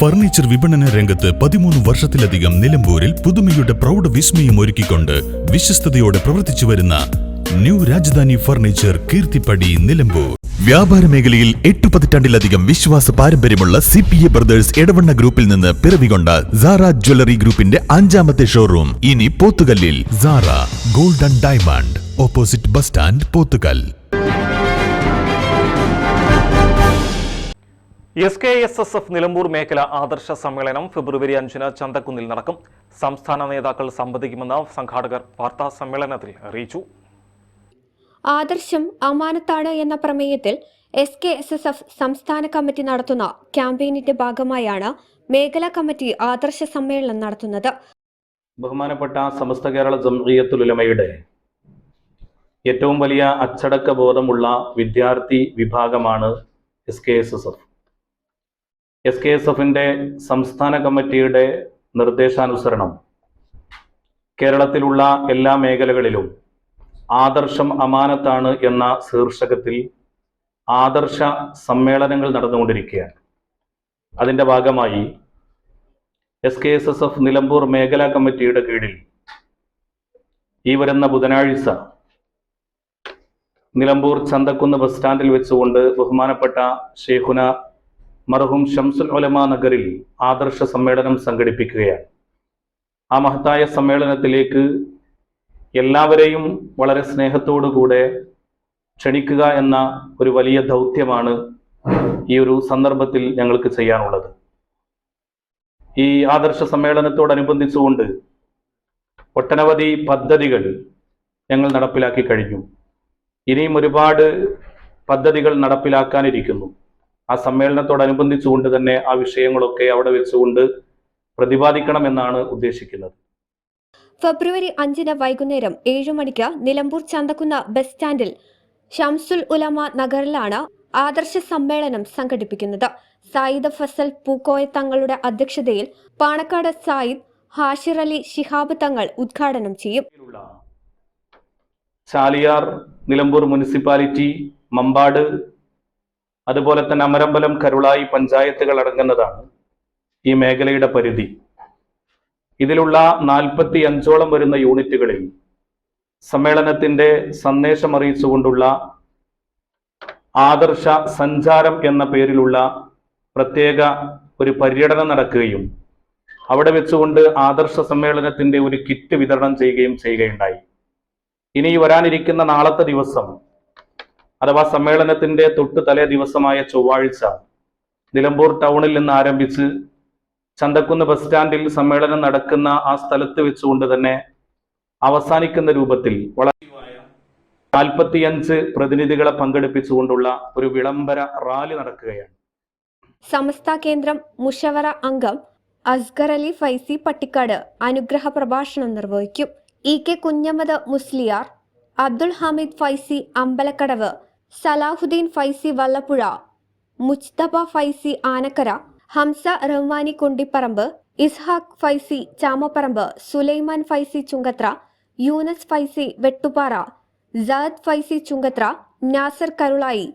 Furniture വിപണന രംഗത്ത് 13 വർഷത്തിലധികം നിലമ്പൂരിൽ പുതുമയുടെ പ്രൗഢ വിസ്മയം ഒരുക്കിക്കൊണ്ട് വിശ്വസ്തയോടെ പ്രവർത്തിച്ചു വരുന്ന ന്യൂ രാജധാനി ഫർണിച്ചർ കീർത്തിപ്പടി നിലമ്പൂർ. വ്യാപാര മേഖലയിൽ 8 പതിറ്റാണ്ടിലധികം വിശ്വാസ പാരമ്പര്യമുള്ള CPA ബ്രദേഴ്സ് എടവണ്ണ ഗ്രൂപ്പിൽ നിന്ന് പിറവികൊണ്ട സാറ ജ്വല്ലറി ഗ്രൂപ്പിന്റെ 5ാമത്തെ ഷോറൂം ഇനി പോത്തുകല്ലിൽ. Sara gold and diamond, opposite bus stand, Pothukal. SKSSF Nilambur മേഖല ആദർശ സമ്മേളനം ഫെബ്രുവരി 5-ന് ചന്തക്കുന്നിൽ നടക്കും. സംസ്ഥാന നേതാക്കൾ സംബന്ധിക്കുമെന്ന് സംഘാടകർ വാർത്താ സമ്മേളനത്തിൽ അറിയിച്ചു. ആദർശം അമാനത്താണ് എന്ന പ്രമേയത്തിൽ SKSSF സംസ്ഥാന കമ്മിറ്റി നടത്തുന്ന ക്യാമ്പയിനിന്റെ ഭാഗമായാണ് മേഖലാ കമ്മിറ്റി ആദർശ സമ്മേളനം നടത്തുന്നത്. ബഹുമാനപ്പെട്ട സമസ്ത കേരള ജംഇയ്യത്തുൽ ഉലമയുടെ ഏറ്റവും വലിയ അച്ചടക്ക ബോധമുള്ള വിദ്യാർത്ഥി വിഭാഗമാണ് SKSSF. SKSSFിന്റെ സംസ്ഥാന കമ്മിറ്റിയുടെ നിർദ്ദേശാനുസരണം കേരളത്തിലുള്ള എല്ലാ മേഖലകളിലും ആദർശം അമാനത്താണ് എന്ന ശീർഷകത്തിൽ ആദർശ സമ്മേളനങ്ങൾ നടന്നുകൊണ്ടിരിക്കുകയാണ്. അതിൻ്റെ ഭാഗമായി SKSSF നിലമ്പൂർ മേഖലാ കമ്മിറ്റിയുടെ കീഴിൽ ഈ വരുന്ന ബുധനാഴ്ച നിലമ്പൂർ ചന്തക്കുന്ന് ബസ് സ്റ്റാൻഡിൽ വെച്ചുകൊണ്ട് ബഹുമാനപ്പെട്ട ഷെയ്ഖുന മർഹൂം ഷംസുൽ ഉലമ നഗറിൽ ആദർശ സമ്മേളനം സംഘടിപ്പിക്കുകയാണ്. ആ മഹത്തായ സമ്മേളനത്തിലേക്ക് എല്ലാവരെയും വളരെ സ്നേഹത്തോടുകൂടെ ക്ഷണിക്കുക എന്ന ഒരു വലിയ ദൗത്യമാണ് ഈ ഒരു സന്ദർഭത്തിൽ ഞങ്ങൾക്ക് ചെയ്യാനുള്ളത്. ഈ ആദർശ സമ്മേളനത്തോടനുബന്ധിച്ചുകൊണ്ട് ഒട്ടനവധി പദ്ധതികൾ ഞങ്ങൾ നടപ്പിലാക്കി കഴിഞ്ഞു. ഇനിയും ഒരുപാട് പദ്ധതികൾ നടപ്പിലാക്കാനിരിക്കുന്നു. ആ സമ്മേളനത്തോടനുബന്ധിച്ചുകൊണ്ട് തന്നെ ആ വിഷയങ്ങളൊക്കെ അവിടെ വെച്ചുകൊണ്ട് പ്രതിപാദിക്കണമെന്നാണ് ഉദ്ദേശിക്കുന്നത്. ഫെബ്രുവരി 5-ന് വൈകുന്നേരം 7 മണിക്ക് നിലമ്പൂർ ചന്തക്കുന്ന് ബസ് സ്റ്റാൻഡിൽ ഷംസുൽ ഉലമ നഗറിലാണ് ആദർശ സമ്മേളനം സംഘടിപ്പിക്കുന്നത്. സായിദ് ഫസൽ പൂക്കോയ തങ്ങളുടെ അധ്യക്ഷതയിൽ പാണക്കാട് സായിദ് ഹാഷിർ അലി ശിഹാബ് തങ്ങൾ ഉദ്ഘാടനം ചെയ്യും. ചാലിയാർ, നിലമ്പൂർ മുനിസിപ്പാലിറ്റി, മമ്പാട്, അതുപോലെ തന്നെ അമരമ്പലം, കരുളായി പഞ്ചായത്തുകൾ അടങ്ങുന്നതാണ് ഈ മേഖലയുടെ പരിധി. ഇതിലുള്ള 45ഓളം വരുന്ന യൂണിറ്റുകളിൽ സമ്മേളനത്തിന്റെ സന്ദേശം അറിയിച്ചുകൊണ്ടുള്ള ആദർശ സഞ്ചാരം എന്ന പേരിലുള്ള പ്രത്യേക ഒരു പര്യടനം നടക്കുകയും അവിടെ വെച്ചുകൊണ്ട് ആദർശ സമ്മേളനത്തിന്റെ ഒരു കിറ്റ് വിതരണം ചെയ്യുകയുണ്ടായി. ഇനി വരാനിരിക്കുന്ന നാളത്തെ ദിവസം അഥവാ സമ്മേളനത്തിന്റെ തൊട്ട് തലേ ദിവസമായ ചൊവ്വാഴ്ച നിലമ്പൂർ ടൗണിൽ നിന്ന് ആരംഭിച്ച് ചന്തക്കുന്ന് ബസ് സ്റ്റാൻഡിൽ സമ്മേളനം നടക്കുന്ന ആ സ്ഥലത്ത് വെച്ചുകൊണ്ട് തന്നെ അവസാനിക്കുന്ന രൂപത്തിൽ വളരെ 45 പ്രതിനിധികളെ പങ്കെടുപ്പിച്ചുകൊണ്ടുള്ള ഒരു വിളംബര റാലി നടക്കുകയാണ്. സമസ്ത കേന്ദ്രം മുഷവറ അംഗം അസ്ഗർ അലി ഫൈസി പട്ടിക്കാട് അനുഗ്രഹ പ്രഭാഷണം നിർവഹിക്കും. EK Kunhammad Musliyar, Abdul Hameed Faizy Ambalakkadavu, Salahuddin Faizy Vallappuzha, Mojtaba Faizy Anakkara, Hamza Rahmani കുണ്ടിപ്പറമ്പ്, Ishaq Faizy Chamapparamba, Sulaiman Faizy Chungathara, Yunus Faizy Vettupara, Saad Faizy Chungathara, Nasar Karulai,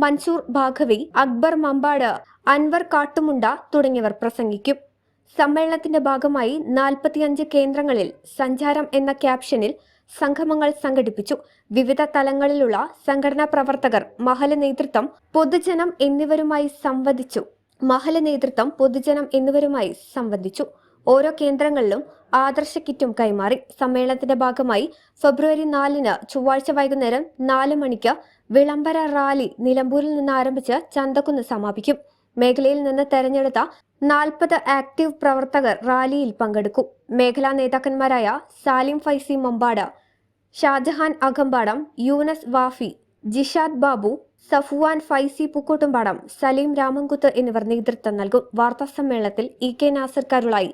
Mansoor Baqavi, Akbar Mambad, Anwar Kattumunda തുടങ്ങിയവർ പ്രസംഗിക്കും. സമ്മേളനത്തിന്റെ ഭാഗമായി 45 കേന്ദ്രങ്ങളിൽ സഞ്ചാരം എന്ന ക്യാപ്ഷനിൽ സംഗമങ്ങൾ സംഘടിപ്പിച്ചു. വിവിധ തലങ്ങളിലുള്ള സംഘടനാ പ്രവർത്തകർ, മഹല്ല് നേതൃത്വം, പൊതുജനം എന്നിവരുമായി സംവദിച്ചു. ഓരോ കേന്ദ്രങ്ങളിലും ആദർശ കിറ്റും കൈമാറി. സമ്മേളനത്തിന്റെ ഭാഗമായി ഫെബ്രുവരി 4-ന് ചൊവ്വാഴ്ച വൈകുന്നേരം 4 മണിക്ക് വിളംബര റാലി നിലമ്പൂരിൽ നിന്ന് ആരംഭിച്ച് ചന്തക്കുന്ന് സമാപിക്കും. മേഖലയിൽ നിന്ന് തെരഞ്ഞെടുത്ത 40 ആക്റ്റീവ് പ്രവർത്തകർ റാലിയിൽ പങ്കെടുക്കും. മേഖലാ നേതാക്കന്മാരായ സാലിം ഫൈസി മമ്പാട്, ഷാജഹാൻ അകമ്പാടം, യൂനസ് വാഫി, ജിഷാദ് ബാബു, സഫുവാൻ ഫൈസി പൂക്കോട്ടുംപാടം, സലീം രാമൻകുത്ത് എന്നിവർ നേതൃത്വം നൽകും. വാർത്താ സമ്മേളനത്തിൽ EK Nasar Karulai,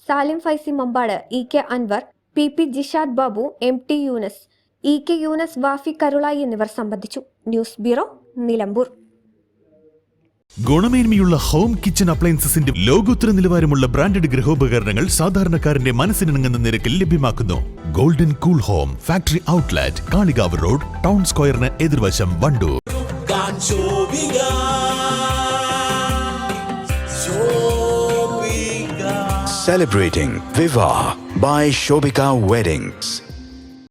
Salim Faizy Mambad, EK Anwar, PP Jishad Babu, MT Yunus, EK Yunus Wafy Karulai എന്നിവർ സംബന്ധിച്ചു. News bureau, Nilambur. ഗുണമേന്മയുള്ള ഹോം കിച്ചൺ അപ്ലയൻസസിന്റെ ലോകോത്തര നിലവാരമുള്ള ബ്രാൻഡഡ് ഗൃഹോപകരണങ്ങൾ സാധാരണക്കാരന്റെ മനസ്സിനിണങ്ങുന്ന നിരക്കിൽ ലഭ്യമാക്കുന്നു. Golden cool home factory outlet, Kalikavu road, town സ്ക്വയറിന് എതിർവശം, Wandoor. Celebrating Viva by Shobika Weddings.